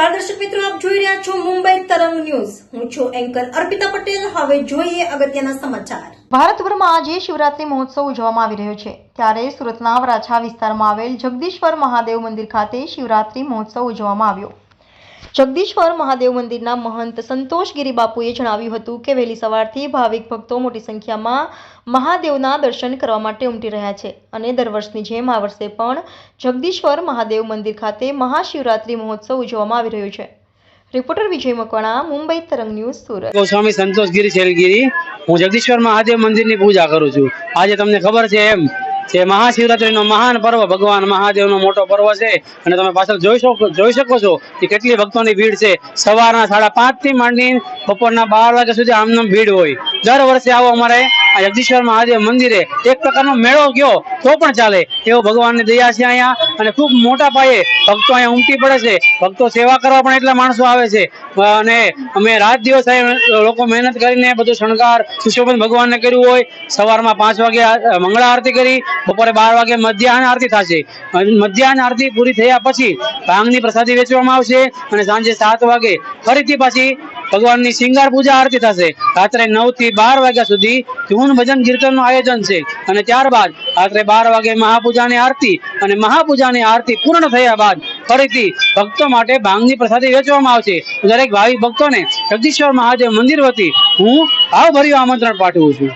નમસ્કાર દર્શક મિત્રો, આપ જોઈ રહ્યા છો મુંબઈ તરંગ ન્યૂઝ। હું છું એન્કર અર્પિતા પટેલ। હવે જોઈએ અગત્યના સમાચાર। ભારતભરમાં આજે શિવરાત્રી મહોત્સવ ઉજવવામાં આવી રહ્યો છે, ત્યારે સુરતના વરાછા વિસ્તારમાં આવેલ જગદીશ્વર મહાદેવ મંદિર ખાતે શિવરાત્રી મહોત્સવ ઉજવવામાં આવ્યો। જગદીશ્વર મહાદેવ મંદિરના મહંત સંતોષગીરી બાપુએ જણાવ્યું હતું કે વહેલી સવારથી ભાવિક ભક્તો મોટી સંખ્યામાં મહાદેવના દર્શન કરવા માટે ઉમટી રહ્યા છે અને દર વર્ષની જેમ આ વર્ષે પણ જગદીશ્વર મહાદેવ મંદિર ખાતે મહાશિવરાત્રી મહોત્સવ ઉજવવામાં આવી રહ્યો છે। રિપોર્ટર વિજય મકવાણા, મુંબઈ તરંગ ન્યૂઝ, સુરત। ગોસ્વામી સંતોષગીરી શેલગીરી, હું જગદીશ્વર મહાદેવ મંદિરની પૂજા કરું છું। આજે તમને ખબર છે એમ કે મહાશિવરાત્રીનો મહાન પર્વ ભગવાન મહાદેવનો મોટો પર્વ છે અને તમે પાછળ જોઈ શકો છો કે કેટલી ભક્તોની ભીડ છે। સવારના 5:30 થી માંડીને બપોરના 12 વાગ્યા સુધી આમનામ ભીડ હોય। દર વર્ષે આવો અમારે આ જગદીશ્વર મહાદેવ મંદિરે એક પ્રકારનો મેળો ગયો તો પણ ચાલે એવો ભગવાનની દયા છે અહીંયા, અને ખૂબ મોટા પાયે ભક્તો અહીંયા ઉમટી પડે છે। ભક્તો સેવા કરવા પણ એટલા માણસો આવે છે અને અમે રાત દિવસ લોકો મહેનત કરીને બધું શણગાર સુશોભન ભગવાનને કર્યું હોય। સવારમાં 5 વાગે મંગળા આરતી કરી, બપોરે 12 વાગે મધ્યાહન આરતી થશે। મધ્યાહન આરતી પૂરી થયા પછી ભાંગની પ્રસાદી વેચવામાં આવશે અને સાંજે 7 વાગે ફરીથી પાછી ભગવાનની શિંગાર પૂજા આરતી થશે। રાત્રે 9 થી 12 વાગ્યા સુધી ધૂન ભજન કીર્તનનું આયોજન છે અને ત્યારબાદ રાત્રે 12 વાગે મહાપૂજાની આરતી, અને મહાપૂજાની આરતી પૂર્ણ થયા બાદ ફરીથી ભક્તો માટે ભાંગની પ્રસાદી વેચવામાં આવશે। દરેક ભાવિક ભક્તોને જગદીશ્વર મહાદેવ મંદિર વતી હું ભાવભર્યું આમંત્રણ પાઠવું છું।